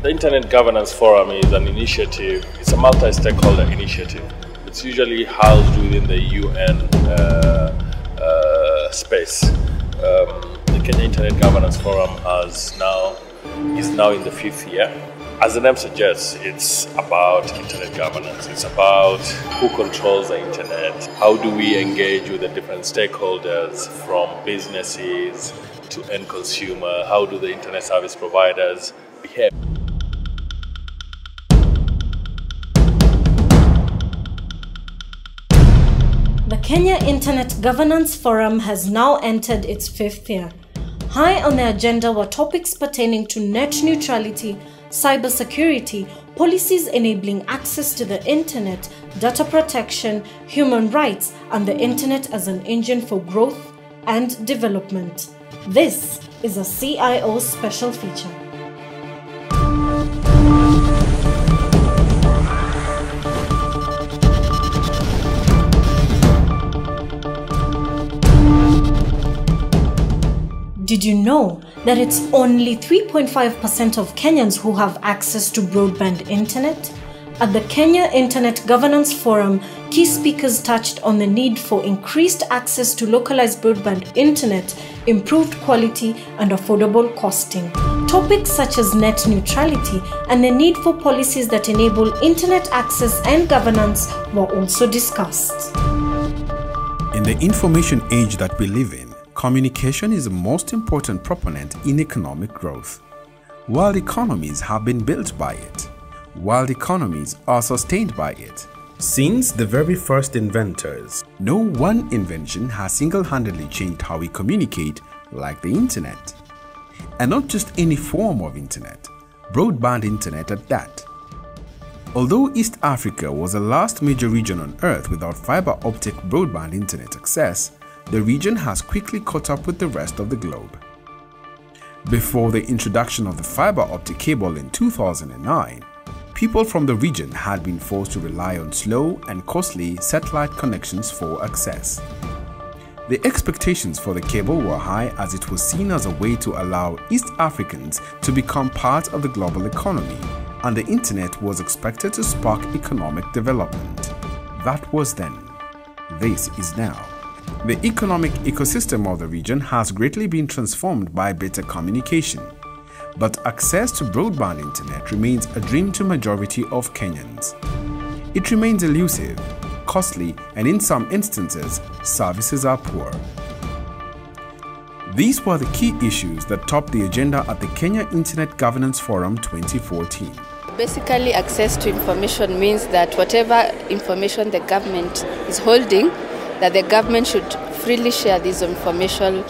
The Internet Governance Forum is an initiative, it's a multi-stakeholder initiative. It's usually housed within the UN space. The Kenya Internet Governance Forum is now in the 5th year. As the name suggests, it's about internet governance. It's about who controls the internet, how do we engage with the different stakeholders from businesses to end consumer, how do the internet service providers behave. The Kenya Internet Governance Forum has now entered its 5th year. High on the agenda were topics pertaining to net neutrality, cybersecurity, policies enabling access to the internet, data protection, human rights, and the internet as an engine for growth and development. This is a CIO special feature. Did you know that it's only 3.5% of Kenyans who have access to broadband internet? At the Kenya Internet Governance Forum, key speakers touched on the need for increased access to localized broadband internet, improved quality, and affordable costing. Topics such as net neutrality and the need for policies that enable internet access and governance were also discussed. In the information age that we live in, communication is the most important proponent in economic growth. World economies have been built by it. World economies are sustained by it. Since the very first inventors, no one invention has single-handedly changed how we communicate like the internet. And not just any form of internet, broadband internet at that. Although East Africa was the last major region on Earth without fiber optic broadband internet access, the region has quickly caught up with the rest of the globe. Before the introduction of the fiber optic cable in 2009, people from the region had been forced to rely on slow and costly satellite connections for access. The expectations for the cable were high as it was seen as a way to allow East Africans to become part of the global economy, and the internet was expected to spark economic development. That was then. This is now. The economic ecosystem of the region has greatly been transformed by better communication, but access to broadband internet remains a dream to majority of Kenyans. It remains elusive, costly, and in some instances, services are poor. These were the key issues that topped the agenda at the Kenya Internet Governance Forum 2014. Basically, access to information means that whatever information the government is holding, that the government should freely share this information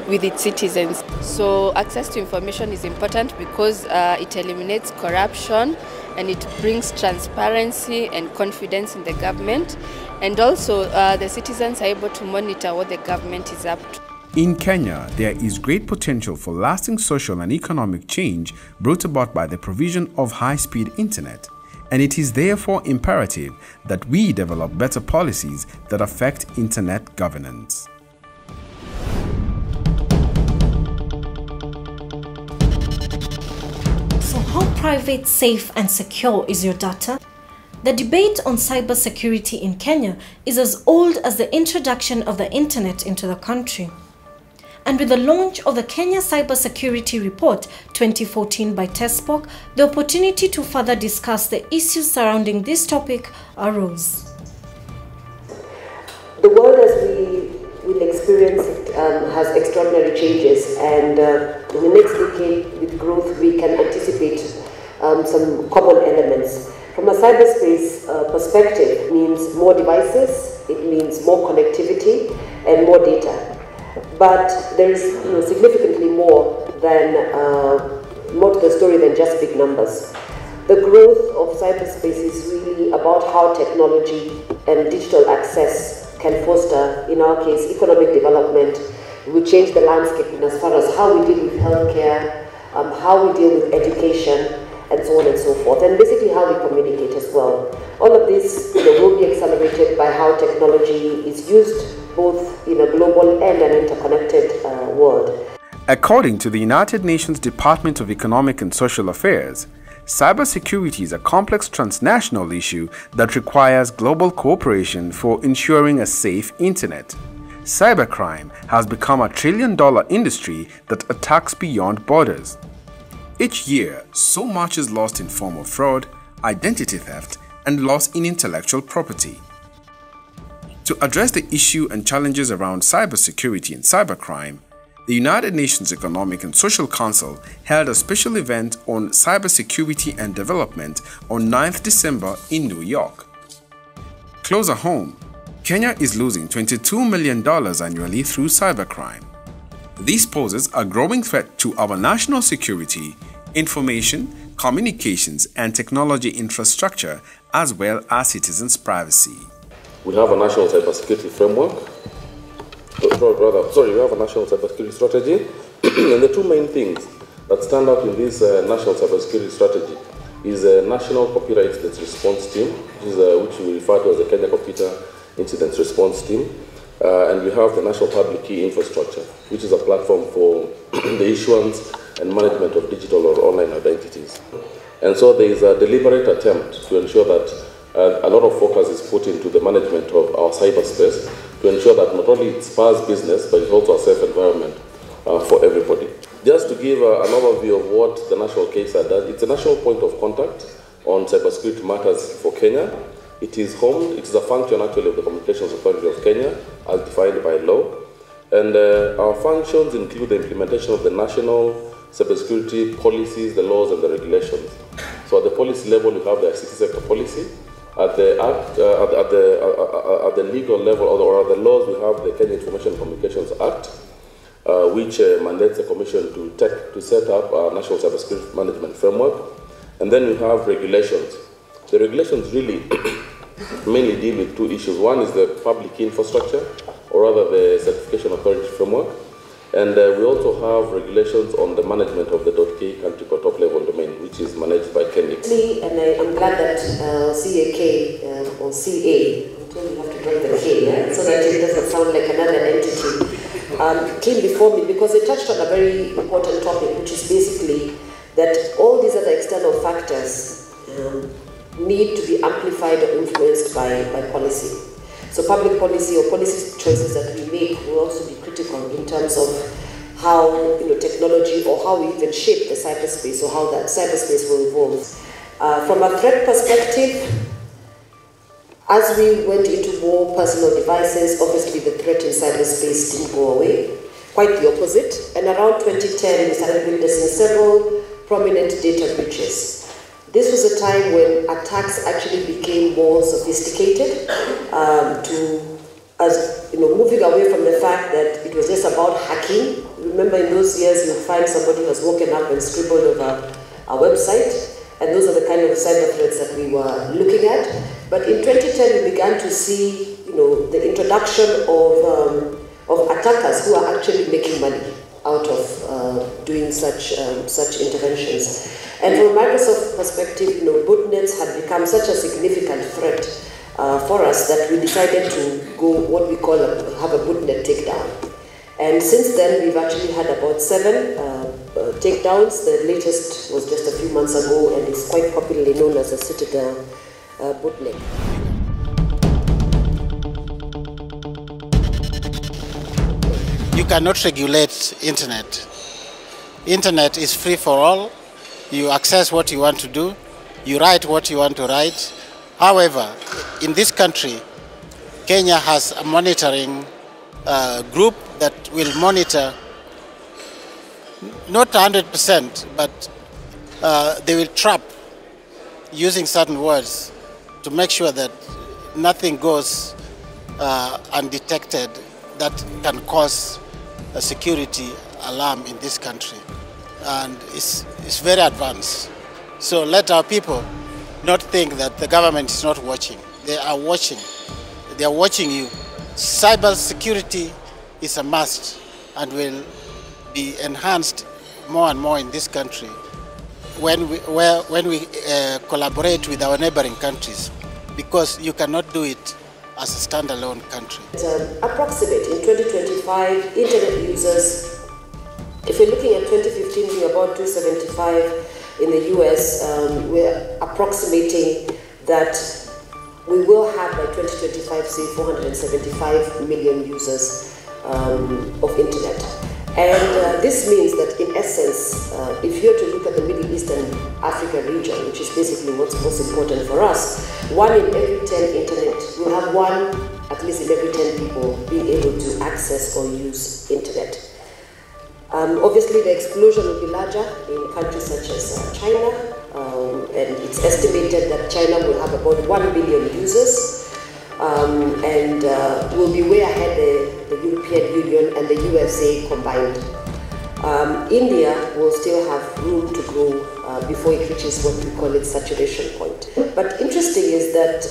with its citizens. So access to information is important because it eliminates corruption and it brings transparency and confidence in the government. And also the citizens are able to monitor what the government is up to. In Kenya, there is great potential for lasting social and economic change brought about by the provision of high-speed internet. And it is therefore imperative that we develop better policies that affect internet governance. So how private, safe, and secure is your data? The debate on cybersecurity in Kenya is as old as the introduction of the internet into the country. And with the launch of the Kenya Cybersecurity Report 2014 by TESPOC, the opportunity to further discuss the issues surrounding this topic arose. The world as we will experience it has extraordinary changes, and in the next decade with growth we can anticipate some common elements. From a cyberspace perspective, it means more devices, it means more connectivity and more data. But there is significantly more to the story than just big numbers. The growth of cyberspace is really about how technology and digital access can foster, in our case, economic development. We change the landscape in as far as how we deal with healthcare, how we deal with education, and so on and so forth, and basically how we communicate as well. All of this will be accelerated by how technology is used both in a global and an interconnected world. According to the United Nations Department of Economic and Social Affairs, cybersecurity is a complex transnational issue that requires global cooperation for ensuring a safe internet. Cybercrime has become a trillion-dollar industry that attacks beyond borders. Each year, so much is lost in form of fraud, identity theft, and loss in intellectual property. To address the issue and challenges around cybersecurity and cybercrime, the United Nations Economic and Social Council held a special event on cybersecurity and development on 9th December in New York. Closer home, Kenya is losing $22 million annually through cybercrime. This poses a growing threat to our national security, information, communications, and technology infrastructure, as well as citizens' privacy. We have a national cybersecurity framework. We have a national cybersecurity strategy. And the two main things that stand out in this national cybersecurity strategy is a national computer incident response team, which we refer to as the Kenya Computer Incident Response Team. And we have the National Public Key Infrastructure, which is a platform for the issuance and management of digital or online identities. And so there is a deliberate attempt to ensure that a lot of focus is put into the management of our cyberspace to ensure that not only it spurs business, but it's also a safe environment for everybody. Just to give an overview of what the national KSA does, it's a national point of contact on cybersecurity matters for Kenya. It is a function actually of the Communications Authority of Kenya as defined by law. And our functions include the implementation of the national cybersecurity policies, the laws and the regulations. So at the policy level, you have the ICT sector policy. At the legal level or at the laws, we have the Kenya Information and Communications Act, which mandates the Commission to set up a national cybersecurity management framework. And then we have regulations. The regulations really mainly deal with two issues. One is the public key infrastructure, or rather the certification authority framework. And we also have regulations on the management of the .k country or top-level domain, which is managed by Kenya. And I'm glad that CAK or CA, until you have to drop the K, yeah? So that it doesn't sound like another entity, came before me because it touched on a very important topic, which is basically that all these other external factors need to be amplified or influenced by policy. So public policy or policy choices that we make will also be critical in terms of how technology or how we even shape the cyberspace or how that cyberspace will evolve. From a threat perspective, as we went into more personal devices, obviously the threat in cyberspace didn't go away. Quite the opposite. And around 2010, we started witnessing several prominent data breaches. This was a time when attacks actually became more sophisticated, moving away from the fact that it was just about hacking. Remember in those years you'd find somebody who has woken up and scribbled over a website, and those are the kind of cyber threats that we were looking at. But in 2010 we began to see the introduction of attackers who are actually making money out of doing such interventions. And from a Microsoft perspective, botnets had become such a significant threat for us that we decided to go what we call have a botnet takedown. And since then, we've actually had about 7 takedowns. The latest was just a few months ago, and it's quite popularly known as a Citadel botnet. You cannot regulate internet. Internet is free for all. You access what you want to do. You write what you want to write. However, in this country, Kenya has a monitoring group that will monitor, not 100%, but they will trap using certain words to make sure that nothing goes undetected that can cause a security alarm in this country. And it's very advanced. So let our people not think that the government is not watching. They are watching. They are watching you. Cyber security is a must and will be enhanced more and more in this country when we collaborate with our neighboring countries, because you cannot do it as a standalone country. Approximate in 2025, internet users, if you're looking at 2015 being about 275 in the US, we're approximating that we will have by 2025, say 475 million users of internet. And this means that in essence, if you're to look at the Middle East and Africa region, which is basically what's most important for us, 1 in every 10 internet, we'll have 1 at least in every 10 people being able to access or use internet. Obviously the explosion will be larger in countries such as China, and it's estimated that China will have about 1 billion users, and will be way ahead the European Union and the USA combined. India will still have room to grow before it reaches what we call its saturation point. But interesting is that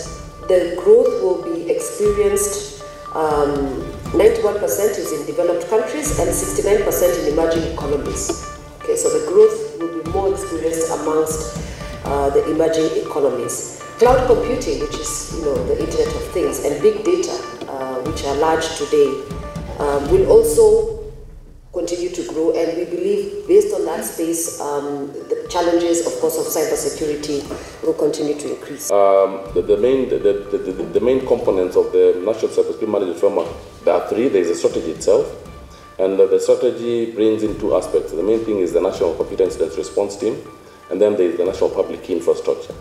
the growth will be experienced, 91% is in developed countries and 69% in emerging economies. Okay, so the growth will be more experienced amongst the emerging economies. Cloud computing, which is the Internet of Things, and big data, which are large today, will also continue to grow, and we believe based on that space, the challenges, of course, of cybersecurity will continue to increase. The main components of the National Cybersecurity Management Framework, there are 3. There is a strategy itself, and the strategy brings in 2 aspects. The main thing is the National Computer Incident Response Team, and then there is the National Public Key Infrastructure.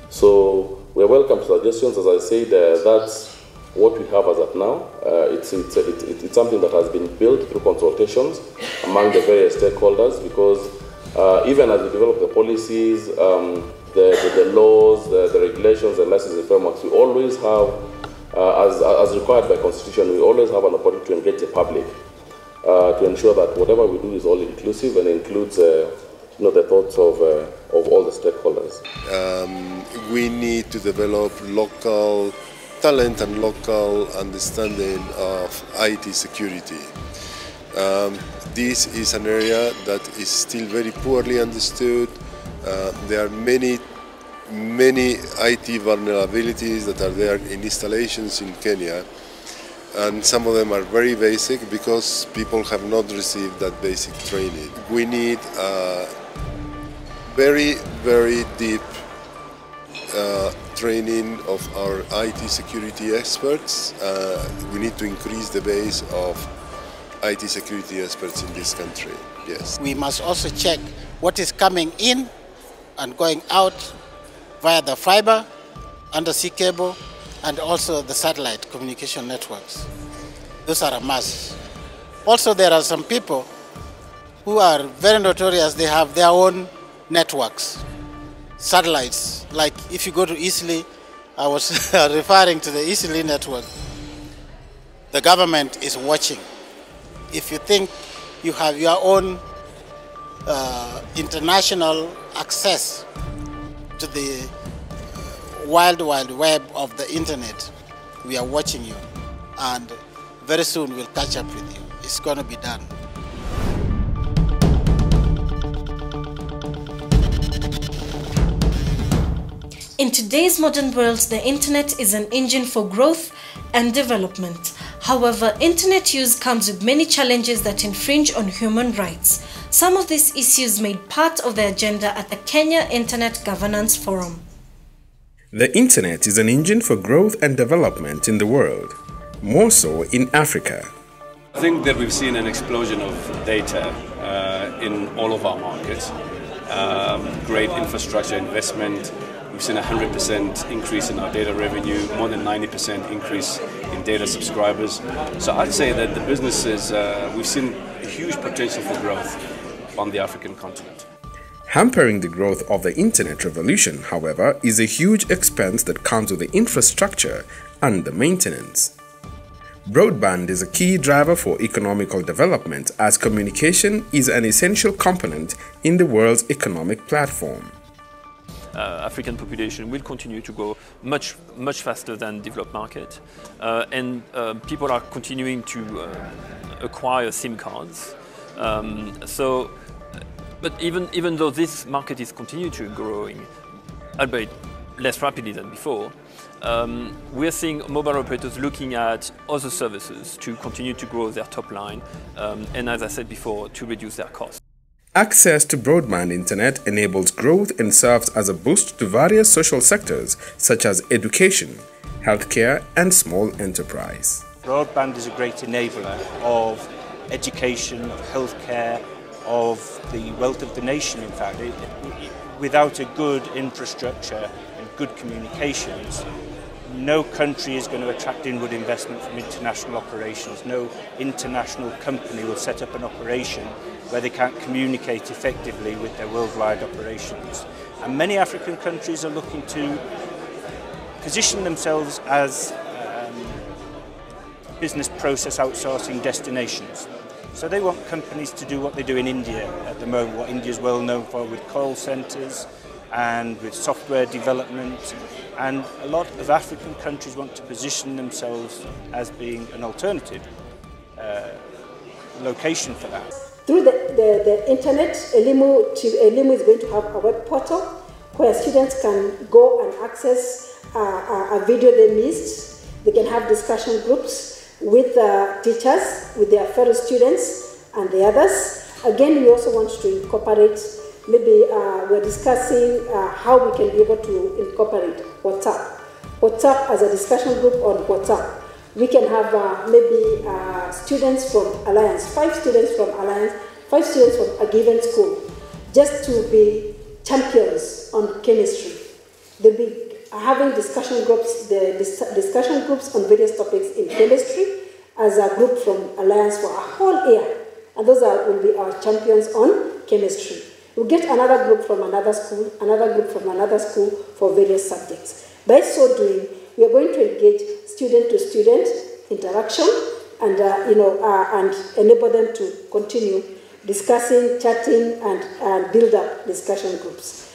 So we're welcome to suggestions. As I said, that's what we have as of now. It's something that has been built through consultations among the various stakeholders, because even as we develop the policies, the laws, the regulations and licensing frameworks, we always have, as required by Constitution, we always have an opportunity to engage the public to ensure that whatever we do is all inclusive and includes the thoughts of all the stakeholders. We need to develop local talent and local understanding of IT security. This is an area that is still very poorly understood. There are many IT vulnerabilities that are there in installations in Kenya, and some of them are very basic because people have not received that basic training. We need very, very deep training of our IT security experts. We need to increase the base of IT security experts in this country, yes. We must also check what is coming in and going out via the fiber, undersea cable, and also the satellite communication networks. Those are a must. Also, there are some people who are very notorious. They have their own networks, satellites. Like if you go to Eastleigh, I was referring to the Eastleigh network. The government is watching. If you think you have your own international access to the wild web of the internet, we are watching you, and very soon we'll catch up with you. It's going to be done. In today's modern world, the internet is an engine for growth and development. However, internet use comes with many challenges that infringe on human rights. Some of these issues made part of the agenda at the Kenya Internet Governance Forum. The internet is an engine for growth and development in the world, more so in Africa. I think that we've seen an explosion of data in all of our markets. Great infrastructure investment. We've seen a 100% increase in our data revenue, more than 90% increase in data subscribers. So I'd say that the businesses, we've seen a huge potential for growth on the African continent. Hampering the growth of the internet revolution, however, is a huge expense that comes with the infrastructure and the maintenance. Broadband is a key driver for economical development, as communication is an essential component in the world's economic platform. African population will continue to grow much faster than developed market, and people are continuing to acquire SIM cards. But even though this market is continuing to growing, albeit less rapidly than before, we're seeing mobile operators looking at other services to continue to grow their top line, and as I said before, to reduce their costs. Access to broadband internet enables growth and serves as a boost to various social sectors such as education, healthcare, and small enterprise. Broadband is a great enabler of education, of healthcare, of the wealth of the nation, in fact. Without a good infrastructure and good communications, no country is going to attract inward investment from international operations. No international company will set up an operation where they can't communicate effectively with their worldwide operations. And many African countries are looking to position themselves as business process outsourcing destinations. So they want companies to do what they do in India at the moment, what India is well known for with call centres and with software development. And a lot of African countries want to position themselves as being an alternative location for that. Through the internet, Elimu is going to have a web portal where students can go and access a video they missed. They can have discussion groups with teachers, with their fellow students and the others. Again, we also want to incorporate, maybe we're discussing how we can be able to incorporate WhatsApp as a discussion group on WhatsApp. We can have maybe students from Alliance, 5 students from Alliance, 5 students from a given school, just to be champions on chemistry. They'll be having discussion groups, discussion groups on various topics in chemistry as a group from Alliance for a whole year. And those will be our champions on chemistry. We'll get another group from another school, another group from another school for various subjects. By so doing, we are going to engage student-to-student interaction and, and enable them to continue discussing, chatting, and build up discussion groups.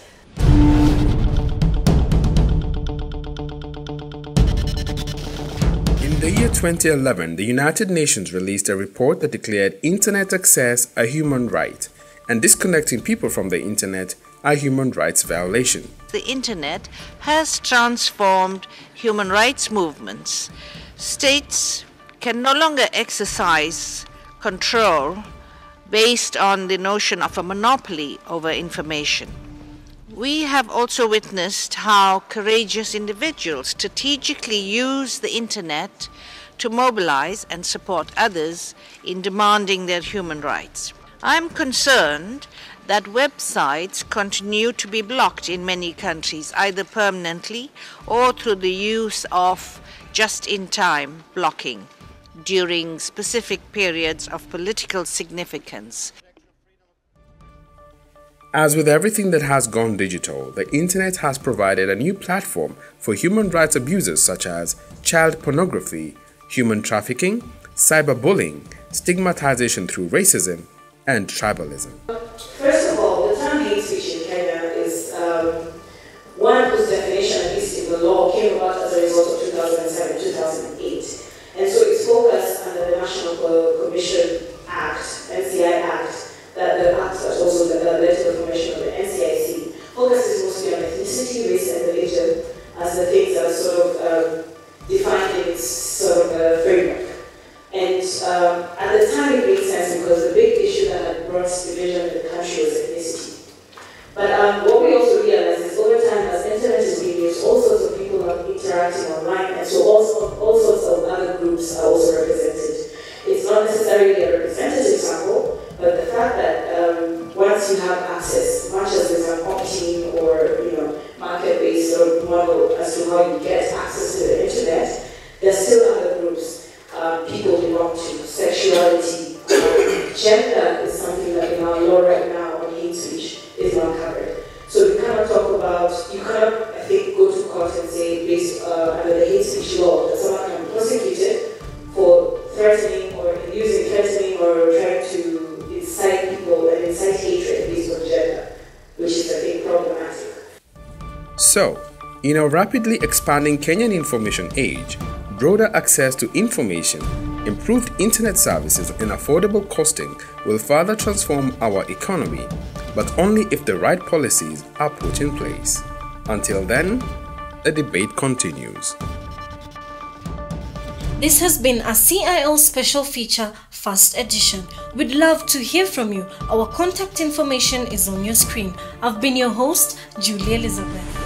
In the year 2011, the United Nations released a report that declared internet access a human right, and disconnecting people from the internet a human rights violation. The internet has transformed human rights movements. States can no longer exercise control based on the notion of a monopoly over information. We have also witnessed how courageous individuals strategically use the internet to mobilize and support others in demanding their human rights. I'm concerned that websites continue to be blocked in many countries, either permanently or through the use of just-in-time blocking during specific periods of political significance. As with everything that has gone digital, the internet has provided a new platform for human rights abuses such as child pornography, human trafficking, cyberbullying, stigmatization through racism, and tribalism. First of all, the term hate speech in Kenya is one whose definition, at least in the law, came about as a result of 2007-2008. And so it's focused under the National Commission Act, NCI Act, that the act that also led to the formation of the NCIC, focuses mostly on ethnicity, race, and religion as the things that are sort of defined in its sort of framework. And at the time it made sense because the big issue that had brought division in the country was ethnicity. But what we also realized is over time, as internet is being used, all sorts of people are interacting online, and so all sorts of other groups are also represented. It's not necessarily a representative sample, but the fact that once you have access, much as there's an opt-in or market-based sort of model as to how you get access to the internet, there's still other groups people belong to. Sexuality, gender is something that in our law right now on hate speech is not covered. So you cannot talk about, you cannot, I think, go to court and say based under the hate speech law that someone can be prosecuted for threatening or using threatening or trying to incite people and incite hatred based on gender, which is, I think, problematic. So, in a rapidly expanding Kenyan information age, broader access to information, improved internet services, and affordable costing will further transform our economy, but only if the right policies are put in place. Until then, the debate continues. This has been a CIO special feature, first edition. We'd love to hear from you. Our contact information is on your screen. I've been your host, Julie Elizabeth.